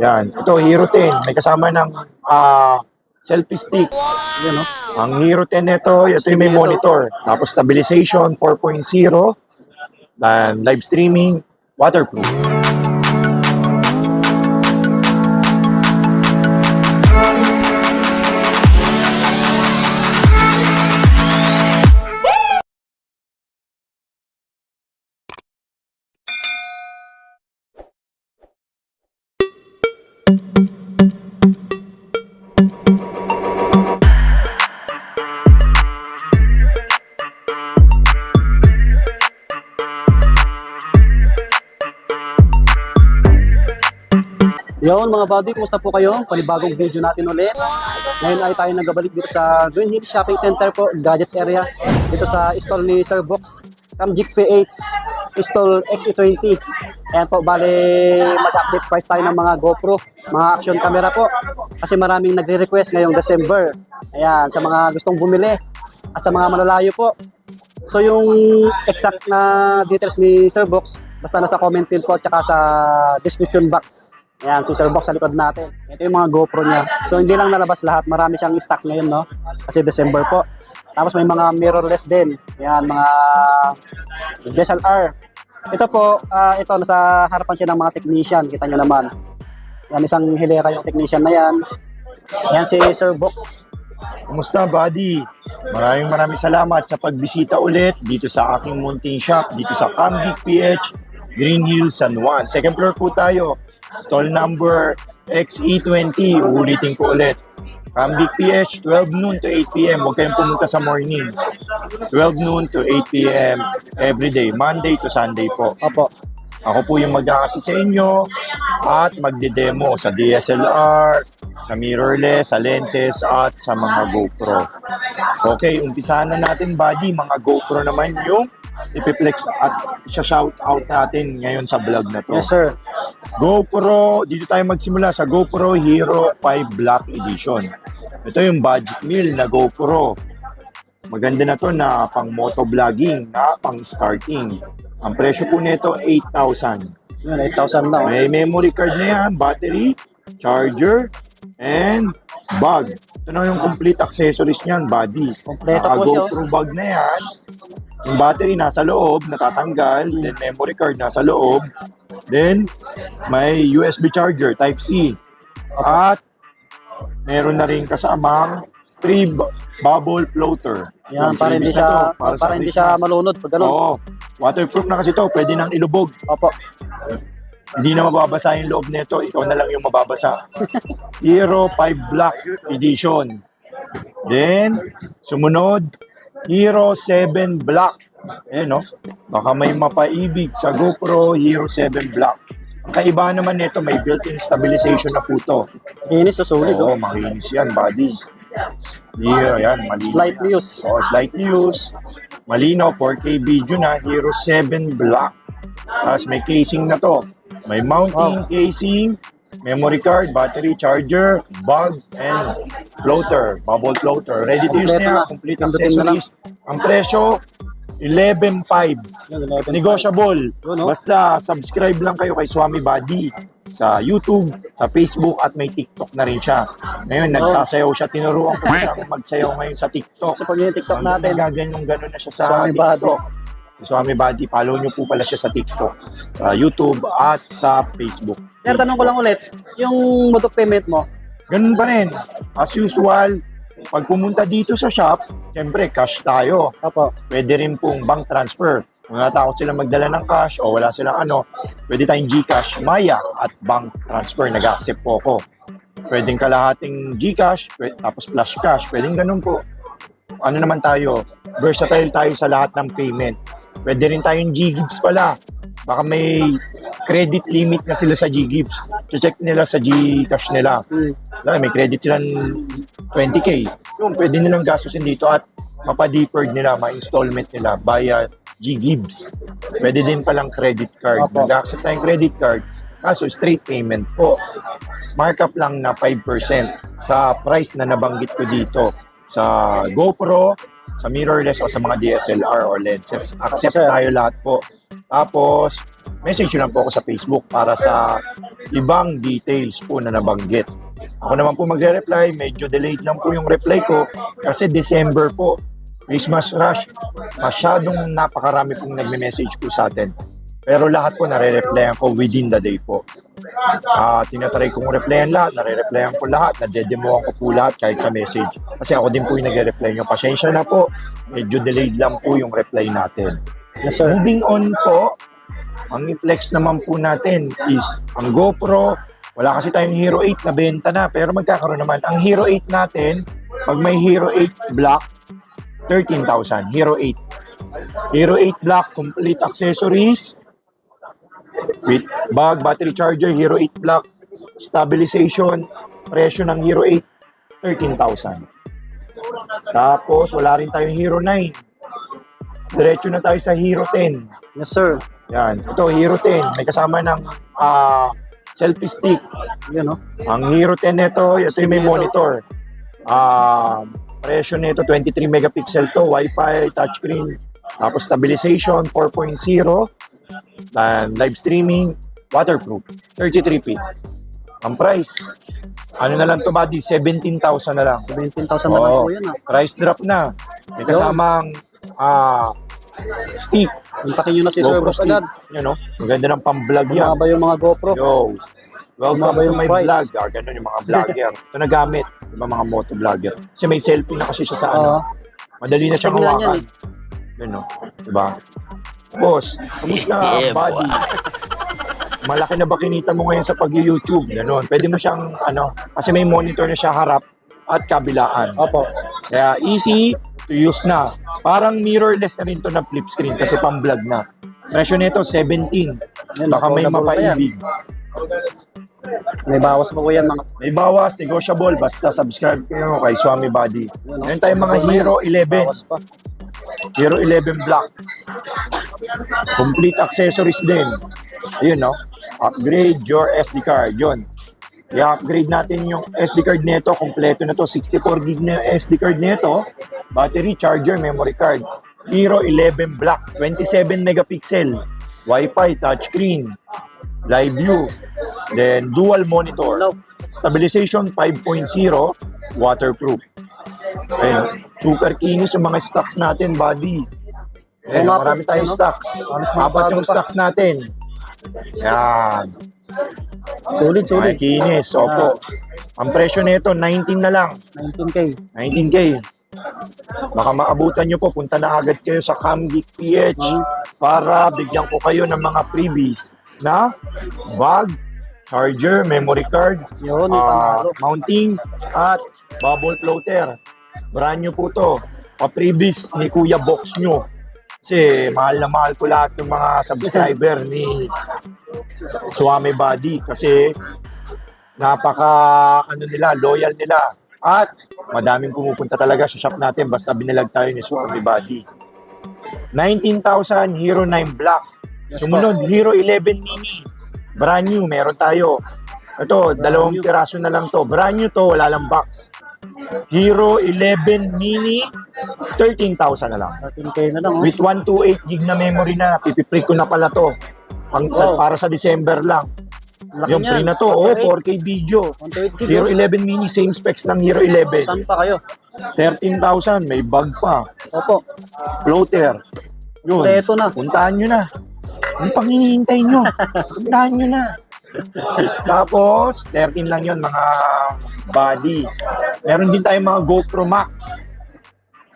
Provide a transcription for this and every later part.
Yan. Ito, Hero 10. May kasama ng selfie stick. Yan, no? Ang Hero 10 nito, ito yung may monitor. Tapos stabilization 4.0. And live streaming, waterproof. Yon mga buddy, kumusta po kayo? Panibagong video natin ulit. Ngayon ay tayo nagbabalik dito sa Green Hill Shopping Center po, Gadgets area. Dito sa stall ni Sir Box, Camgic PH, stall XE20. Ayan po, bali mag-update price tayo ng mga GoPro, mga action camera po. Kasi maraming nagre-request ngayong December. Ayan, sa mga gustong bumili at sa mga malalayo po. So yung exact na details ni Sir Box, basta nasa comment pin po at saka sa description box. Ayan, si Sir Box sa likod natin. Ito yung mga GoPro niya. So hindi lang nalabas lahat, marami siyang stocks ngayon, no? Kasi December po. Tapos may mga mirrorless din. Ayan, mga DSLR. Ito po, ito nasa harapan siya ng mga technician, kita niyo naman. Yan, isang hilera yung technician na yan. Ayan si Sir Box. Kumusta, buddy? Maraming salamat sa pagbisita ulit dito sa aking munting shop, dito sa Camgic PH, Green Hills, San Juan. Second floor po tayo. Stall number XE20. Ulitin ko ulit. Camgic PH, 12 noon to 8 p.m. Huwag kayong pumunta sa morning. 12 noon to 8 p.m. every day, Monday to Sunday po. Opo. Ako po yung mag-aasi sa inyo at magde-demo sa DSLR, sa mirrorless, sa lenses, at sa mga GoPro. Okay, umpisahan na natin, buddy. Mga GoPro naman yung ipiplex at shout out natin ngayon sa vlog na to. Yes, sir. GoPro, dito tayo magsimula sa GoPro Hero 5 Black Edition. Ito yung budget meal na GoPro. Maganda na to na pang motovlogging, na pang starting. Ang presyo po nito 8,000. Yun, 8,000 na. May memory card na yan, battery, charger, and bag. Ito na yung complete accessories niyan, buddy. Kompleto po siya. GoPro bag na yan. Yung battery nasa loob, natatanggal. Then memory card nasa loob. Then may USB charger, Type-C. At meron na rin kasamang free bubble floater. Yan, para hindi Freebies na siya, to, para hindi siya malunod pag gano'n. Oo. Waterproof na kasi to, pwede nang ilubog. Opo. Hindi na mababasa yung loob nito, ikaw na lang yung mababasa. Hero 5 Black Edition. Then, sumunod, Hero 7 Black. Eh no, baka may mapaibig sa GoPro Hero 7 Black. Ang kaibahan naman nito, may built-in stabilization na po to. Inis sa sulit. Oo, makinis yan, buddy. Here, yan, malinaw. Slightly use. Oo, slightly use. Malinaw, 4K video na, Hero 7 Black. Tapos may casing na to. May mounting, casing, memory card, battery, charger, bag, and floater, bubble floater. Ready to use na, complete accessories. Ang presyo, 11,500. Yun, 11. Negotiable. Yun, no? Basta subscribe lang kayo kay Swami Buddy sa YouTube, sa Facebook, at may TikTok na rin siya. Ngayon, nagsasayaw siya. Tinuruan ko siya kung magsayaw ngayon sa TikTok. Sa pag yung TikTok natin. Gano'n na siya sa Swami TikTok. Si Swami Buddy, follow nyo po pala siya sa TikTok, sa YouTube, at sa Facebook. Sir, tanong ko lang ulit, yung mode of payment mo, Ganun pa rin. As usual, pag pumunta dito sa shop, siyempre, cash tayo. opo, Pwede rin pong bank transfer. Kung natakot silang magdala ng cash o wala silang pwede tayong GCash, Maya, at bank transfer. Nag-accept po ako. Pwedeng kalahating GCash, tapos flash cash. Pwedeng ganun po. Ano naman tayo? Versatile tayo sa lahat ng payment. Pwede rin tayong G-Gibbs pala. Baka may credit limit na sila sa G-Gibbs. Check nila sa GCash nila. May credit silang 20K. Yung pwede nilang gastusin dito at mapa-deferred nila, ma-installment nila via G-Gibbs. Pwede din palang credit card. Opo. Nag-accept tayong credit card. Kaso straight payment po. Markup lang na 5% sa price na nabanggit ko dito. Sa GoPro, sa mirrorless o sa mga DSLR or lenses. Accept tayo lahat po. Tapos, message nyo lang po ako sa Facebook para sa ibang details po na nabanggit. Ako naman po magre-reply, medyo delayed lang po yung reply ko kasi December po, Christmas rush, masyadong napakarami pong nagme-message po sa atin. Pero lahat po nare-replyan ko within the day po. Tinatry kong replyan lahat, nare-replyan ko lahat, nade-demoan ko po lahat kahit sa message. Kasi ako din po yung nagre-reply nyo. Pasensya na po, medyo delayed lang po yung reply natin. Yes, sir. Moving on po, ang i-flex naman po natin is ang GoPro. Wala kasi tayong Hero 8 na benta na, pero magkakaroon naman. Ang Hero 8 natin, pag may Hero 8 Black, 13,000. Hero 8. Hero 8 Black, complete accessories, with bag, battery charger, Hero 8 Black, stabilization, presyo ng Hero 8, 13,000. Tapos, wala rin tayong Hero 9. Diretso na tayo sa Hero 10. Yes, sir. Yan. Ito, Hero 10. May kasama ng selfie stick. Yan, no? Ang Hero 10 nito, ito yung may monitor. Presyo nito, 23 megapixel to, Wi-Fi, touchscreen, tapos stabilization, 4.0, and live streaming, waterproof, 33p. Ang price, ano na lang to buddy, 17,000 na lang. 17,000 na lang Oo. po yan, ah. Price drop na. May kasamang stick. Kontakin nyo na si Sir GoPro Brooks stick. agad. You know, maganda ng pang-vlog yan. Bumaba yung mga GoPro. Yo, welcome Bumaba to yung my price. vlog. Ganun yung mga vlogger. Ito nagamit, yung mga motovlogger. Kasi may selfie na kasi siya sa ano. Madali na siyang Tingnan yan, hawakan. Yun, no? Diba? Boss, kamusta buddy? Malaki na ba kinita mo ngayon sa pag-YouTube? Ganun. Pwede mo siyang, kasi may monitor na siya harap at kabilaan. Opo. Kaya easy to use na. Parang mirrorless na rin to na flip screen kasi pang-vlog na. Presyo nito, 17. Yan, Baka may affordable pa yan. mapaibig. May bawas pa po yan, mga. May bawas, negotiable. Basta subscribe kayo kay Swami Buddy. Meron tayong mga Hero 11. Bawas pa. Hero 11 Black. Complete accessories din. Ayun, no? Upgrade your SD card. Yun. I-upgrade natin yung SD card nito. Kompleto na to. 64 gig na yung SD card nito. Battery, charger, memory card. Hero 11 Black. 27 megapixel. Wi-Fi, touchscreen. Live view. Then, dual monitor. Stabilization 5.0. Waterproof. Ayun. Super kinis yung mga stocks natin, buddy. Ayun, Oo nga po, marami tayong ano? stocks. Halos Apat yung pa. stocks natin. Yan. Sulit, Ay, sulit. kinis. Opo. Ang presyo nito, 19 na lang. 19K. 19K. Baka maabutan nyo po. Punta na agad kayo sa Camgeek PH para bigyan ko kayo ng mga freebies na bag, charger, memory card, Yun, may panalo. mounting, at bubble floater. Brand new po to. Pa-freebies ni Kuya Box nyo. Kasi mahal na mahal ko lahat ng mga subscriber ni Swami Buddy. Kasi loyal nila. At madaming pumupunta talaga sa shop natin basta binilag tayo ni Swami Buddy. 19,000 Hero 9 Black. Sumunod, Hero 11 Mini. Brand new, meron tayo. Ito, dalawang piraso na lang to. Brand new to, wala lang box. Hero 11 Mini, 13,000 na lang. 13K na lang, oh. With 128 gig na memory na, pipiprint ko na pala to. Para sa December lang. Laki Yung niyan. free na to, 4K video. 128 Hero gig. 11 Mini, same specs ng Hero 11. Saan pa kayo? 13,000, may bag pa. Opo. Floater. Yun. Kompleto na. Puntahan nyo na. Ano pang hinihintay nyo? Puntahan nyo na. Tapos, 13 lang yon mga body. Meron din tayong mga GoPro Max.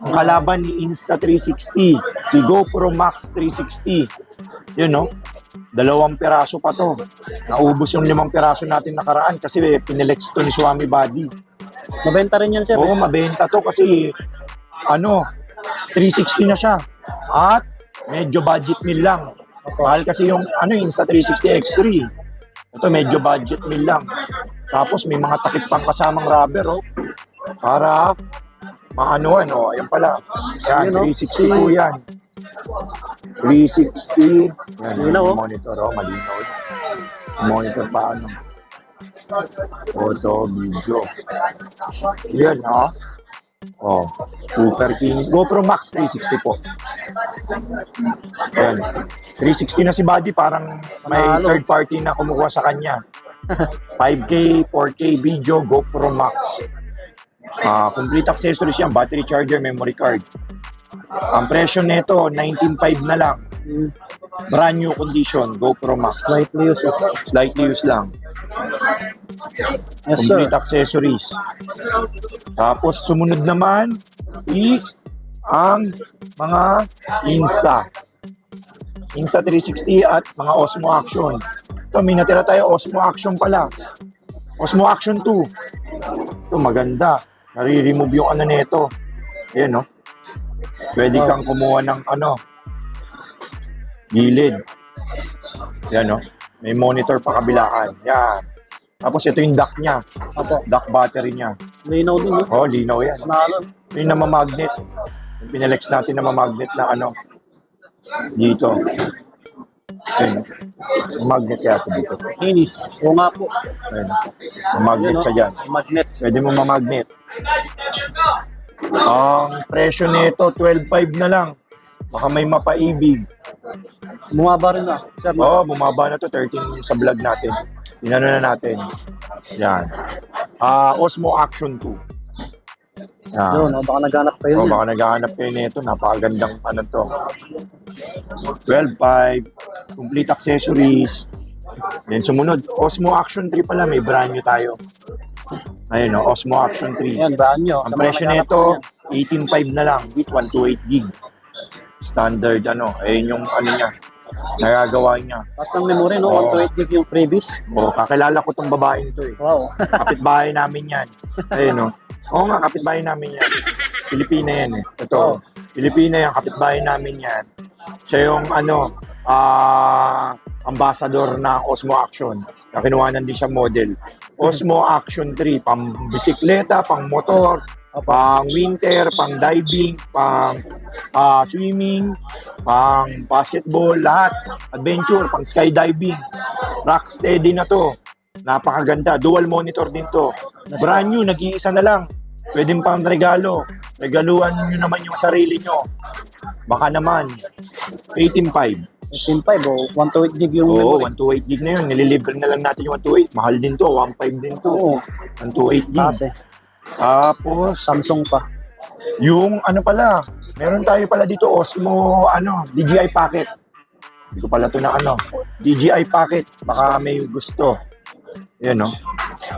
Ang kalaban ni Insta360. Si GoPro Max 360. Yun, no? 2 piraso pa to. Naubos yung 5 piraso natin nakaraan kasi pinilex to ni Swami Buddy. Mabenta rin yan, sir. Oo, mabenta to kasi 360 na siya. At medyo budget meal lang. Mahal kasi yung Insta360 X3. Ito medyo budget meal lang. Tapos may mga takip pang kasamang rubber, oh. Para ayan pala. Yan, Yun, oh. 360 po yan. 360. Yan, Malinaw, oh. monitor, oh, malinaw. Monitor pa, photo, video. Yan, ha? Oh, super kinis. GoPro Max 360 po. Yan. 360 na si Buddy, parang may Panalo. third party na kumukuha sa kanya. 5K, 4K video, GoPro Max. Complete accessories yan, battery charger, memory card. Ang presyo nito, 19.5 na lang. Brand new condition, GoPro Max. Slightly used. Slightly used lang. Yes, sir. Complete accessories. Tapos sumunod naman is ang mga Insta 360 at mga Osmo Action. Ito, may natira tayo, Osmo Action pala. Osmo Action 2. Ito, maganda. Nare-remove yung ano nito. Ayan, no? Pwede kang kumuha ng gilid. Ayan, no? May monitor pa kabilaan. Yan. Tapos ito yung dock niya. Opo. Dock battery niya. Linaw din, no? Oh, linaw yan. Panalo. Ito yung namamagnet. Yung pinalex natin namamagnet na dito. Ayan. Magnet yata dito. Inis. Oo nga po. Ayan. Mamagnet siya dyan. Magnet. Pwede mo mamagnet. Ang presyo nito, 12.5 na lang. Baka may mapaibig. Bumaba rin na. Sir, Oo, bumaba na to, 13 sa vlog natin. Inano na natin. Yan. Osmo Action 2. Yan. yun, baka naghanap kayo. O, niyan. baka naghahanap kayo nito. Napakagandang to. 12.5. Complete accessories. Yan, sumunod. Osmo Action 3 pala. May brand new tayo. Ayun, Osmo Action 3. Yan, brand nyo. Ang presyo nito, 18.5 na lang with 128 gig. Standard ayun yung niya. Nagagawa niya. Tapos ng memory, no? Oo. 128 gig yung previous. Kakilala ko tong babaeng to eh. Wow. Kapitbahay namin yan. Ayun Oo nga, kapitbahay namin yan. Pilipina yan eh. Ito, Pilipina yan, kapitbahay namin yan. Siya yung ambassador ng Osmo Action. Kinuhanan din siya model. Osmo Action 3, pang bisikleta, pang motor, pang winter, pang diving, pang swimming, pang basketball, lahat. Adventure, pang skydiving. Rocksteady na to. Napakaganda. Dual monitor din to. Brand new, nag-iisa na lang. Pwede pang regalo. Regaluhan nyo naman yung sarili nyo. Baka naman. 18.5. 15.5 o 128 gig yung Oo, memory. 128 gig na yun. Nililibre na lang natin yung 128. Mahal din to. 1.5 din to. Oo. 128 gig. Kasi, Tapos, Samsung pa. yung pala, meron tayo pala dito, Osmo, DJI Pocket. Hindi ko pala ito na DJI Pocket. Baka may gusto. Yan,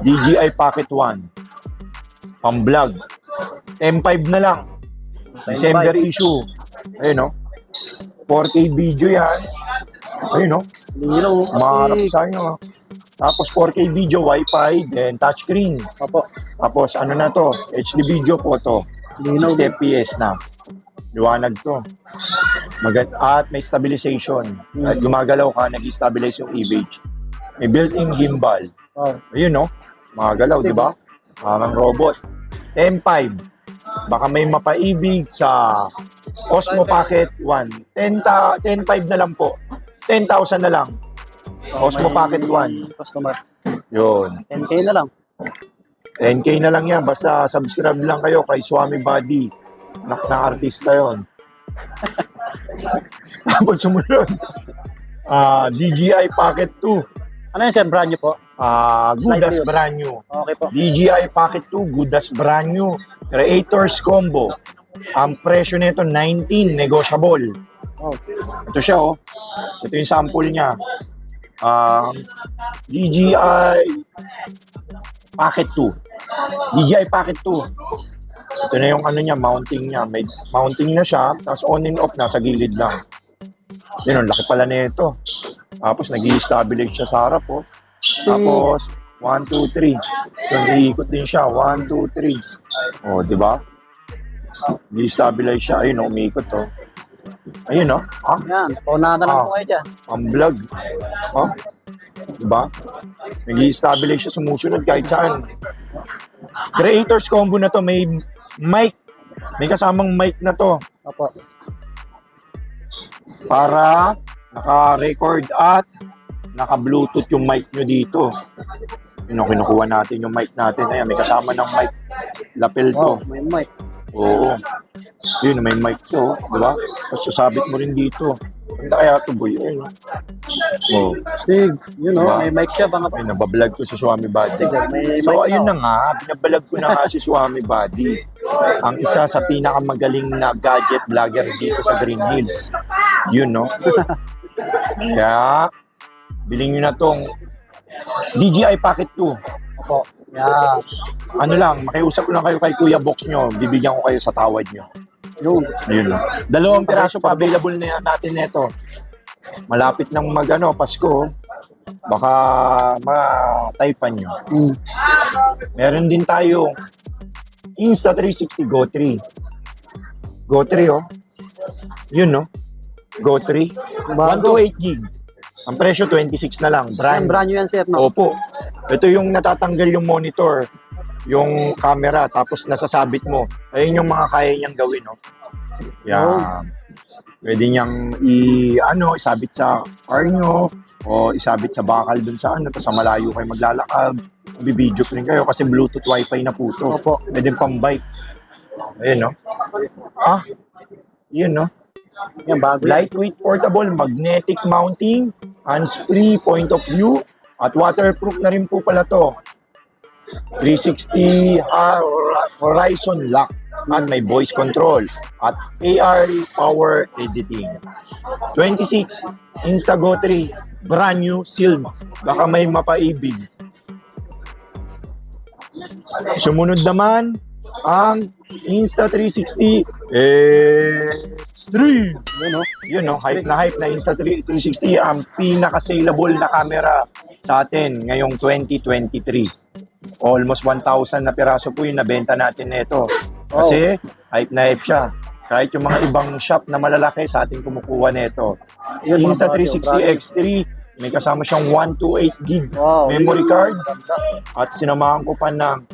DJI Pocket 1. Pang-vlog. M5 na lang. December issue. Ayun, 4K video yan. Ayun, Linaw. maharap Kasi, sa inyo. Tapos 4K video, Wi-Fi, then touchscreen. opo. Tapos na to, HD video photo. Linaw. 60 FPS na. Liwanag to. At may stabilization. At gumagalaw ka, nag-stabilize yung image. May built-in gimbal. Oh. Ayun, Magagalaw, di ba? Parang robot. M5. Baka may mapaibig sa Osmo Pocket 1. 10.5 na lang po. 10,000 na lang. Osmo Pocket 1. Customer. Yun. 10K na lang. 10K na lang yan. Basta subscribe lang kayo kay Swami Buddy. Anak ng artista yon. Tapos sumunod. DJI Pocket 2. Ano yun, sir? Brand nyo po? Good as Slightly used. brand new. Okay po. DJI Pocket 2, good as brand new. Creators Combo. Ang presyo nito, 19, negotiable. Oh. Ito siya, Ito yung sample niya. DJI Pocket 2. DJI Pocket 2. Ito na yung niya, mounting niya. May mounting na siya, tapos on and off, nasa gilid lang. Yun, ang laki pala nito. Tapos, nag-i-stabilize siya sa harap, Tapos, 1, 2, 3. Nag-iikot din siya. 1, 2, 3. Di ba? Nag-i-stabilize siya. Ayun, umiikot, Ayun, Yan. Paunahan na lang po kayo dyan. Ang vlog. Diba? Nag-i-stabilize siya, sumusunod kahit saan. Creators Combo na to, may mic. May kasamang mic na to. Opo. Para naka-record at naka-bluetooth yung mic nyo dito. Kinukuha natin yung mic natin. Ayan, may kasama ng mic. Lapel to. Wow, may mic. Oo. Yun, may mic to. Diba? Tapos sasabit mo rin dito. Ganda kaya ito, boy. Ayun. Oh. Stig, Diba? may mic siya, baka Ay, nabablog ko si Swami Buddy. may So, mic ayun na, na nga, binabalag ko na nga si Swami Buddy. Ang isa sa pinakamagaling na gadget vlogger dito sa Green Hills. Yun, no? Kaya, bilhin nyo na tong DJI Pocket 2. Opo. Yeah. Ano lang, makiusap lang kayo kay Kuya Box nyo. Bibigyan ko kayo sa tawad nyo. Yun. Ayun lang. 2 piraso pa available na natin nito. Malapit nang Pasko. Baka ma-typean nyo. Meron din tayo Insta360 Go 3. Go 3, oh. Yun, no? Go 3. 128 gig. Ang presyo 26 na lang. Brand new yan, sir, no? Opo. Ito yung natatanggal yung monitor, yung camera, tapos nasasabit mo. Ayun yung mga kaya niyang gawin, no? Yan. Pwede niyang isabit sa car nyo, o isabit sa bakal dun sa tapos sa malayo kayo maglalakad. Bibidyo rin kayo kasi Bluetooth Wi-Fi na po ito. Opo. Pwede pang bike. Ayun, no? Yun, no? Yan, bago. Lightweight portable, magnetic mounting, hands-free point of view, at waterproof na rin po pala to. 360 horizon lock at may voice control at AR power editing. 26 Instago 3, brand new sealed. Baka may mapaibig. Sumunod naman ang Insta360 Extreme. Yun, no? Hype na Insta360 ang pinaka-saleable na camera sa atin ngayong 2023. Almost 1,000 na piraso po yung nabenta natin nito. Kasi hype na hype siya. Kahit yung mga ibang shop na malalaki sa ating kumukuha nito. Insta360 X3, may kasama siyang 128 gig memory card at sinamahan ko pa ng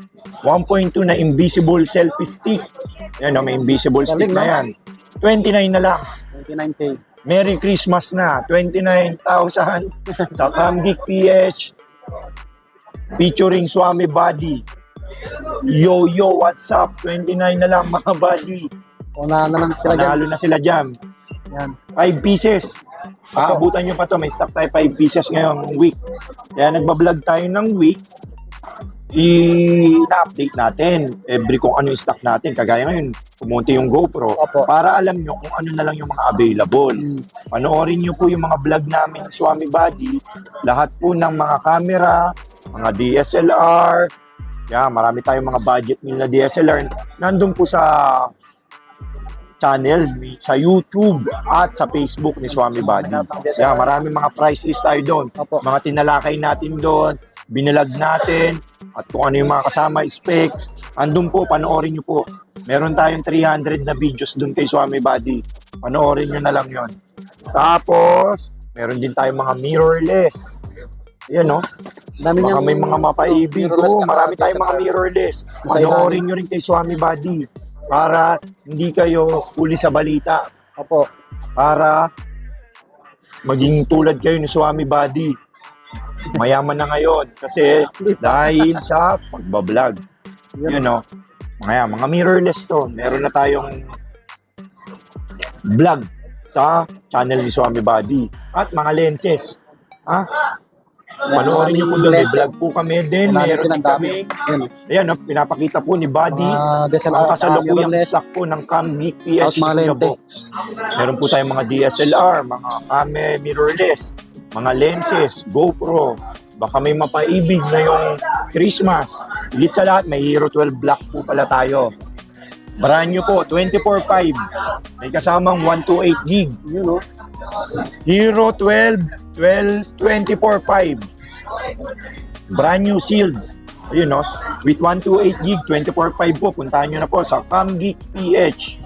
1.2 na invisible selfie stick. Yan, may invisible stick na yan. 29 na lang. 29K. Merry Christmas na. 29,000 sa CamGeek PH featuring Swami Buddy. Yo, what's up? 29 na lang mga buddy. Una na lang sila dyan. Panalo na sila dyan. Yan. 5 pieces. Aabutan nyo pa to. May stock tayo 5 pieces ngayong week. Kaya nagbablog tayo ng week. I-update natin every kung ano yung stock natin. Kagaya ngayon, pumunti yung GoPro. Opo. Para alam nyo kung ano na lang yung mga available. Panoorin nyo po yung mga vlog namin ni Swami Buddy. Lahat po ng mga camera, mga DSLR. Marami tayong mga budget meal na DSLR. Nandun po sa channel, sa YouTube at sa Facebook ni Swami Buddy. Maraming mga price list tayo doon. Mga tinalakay natin doon, binalag natin, at kung ano yung mga kasama, specs. Andun po, panoorin nyo po. Meron tayong 300 na videos doon kay Swami Buddy. Panoorin nyo na lang yon. Tapos, meron din tayong mga mirrorless. Yan, no? Baka may mga mapaibig. Marami tayong mga mirrorless. Panoorin nyo rin kay Swami Buddy para hindi kayo huli sa balita. Opo. Para maging tulad kayo ni Swami Buddy. Mayaman na ngayon kasi dahil sa pagbablog. You know, mga mirrorless to. Meron na tayong vlog sa channel ni Swami Buddy. At mga lenses. Panoorin niyo po doon. May vlog po kami din. Meron din kami. Ayan, pinapakita po ni Buddy ang kasalukuyang stock po ng CamGeek PH box. Meron po tayong mga DSLR, mga mirrorless, mga lenses, GoPro. Baka may mapaibig na yung Christmas. Higit sa lahat, may Hero 12 Black po pala tayo. Brand new po, 24/5. May kasamang 128 gig. Hero 24/5. Brand new sealed. Ayun, no? With 128 gig, 24/5 po. Puntahan nyo na po sa CamGeek PH.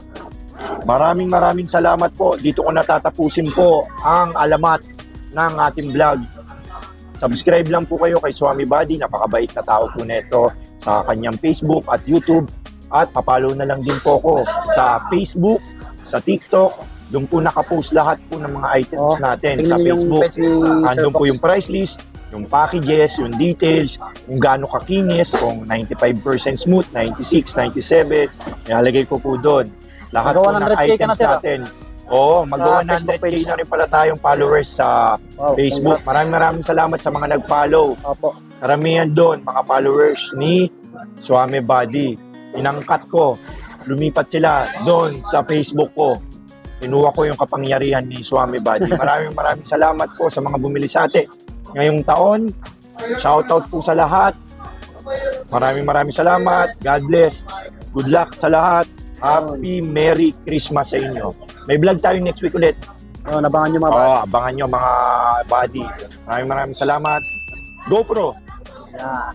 Maraming salamat po. Dito ko natatapusin po ang alamat ng ating vlog. Subscribe lang po kayo kay Swami Buddy. Napakabait na tao po neto sa kanyang Facebook at YouTube. At papalo na lang din po ako sa Facebook, sa TikTok. Doon po nakapost lahat po ng mga items natin sa Facebook. Andun po yung price list, yung packages, yung details, kung gaano kakinis, kung 95% smooth, 96, 97. Nilalagay ko po doon. Lahat po ng items natin. Oo, mag-100K Facebook page. na rin pala tayong followers sa Wow, Facebook. congrats. Maraming salamat sa mga nag-follow. Opo. Karamihan doon, mga followers ni Swami Body. Inangkat ko. Lumipat sila doon sa Facebook ko. Kinuha ko yung kapangyarihan ni Swami Body. Maraming salamat po sa mga bumili sa atin. Ngayong taon, shoutout po sa lahat. Maraming salamat. God bless. Good luck sa lahat. Happy Merry Christmas sa inyo. May vlog tayo next week ulit. Oh, nabangan nyo mga body. Abangan nyo mga body. Maraming salamat. GoPro. Yeah.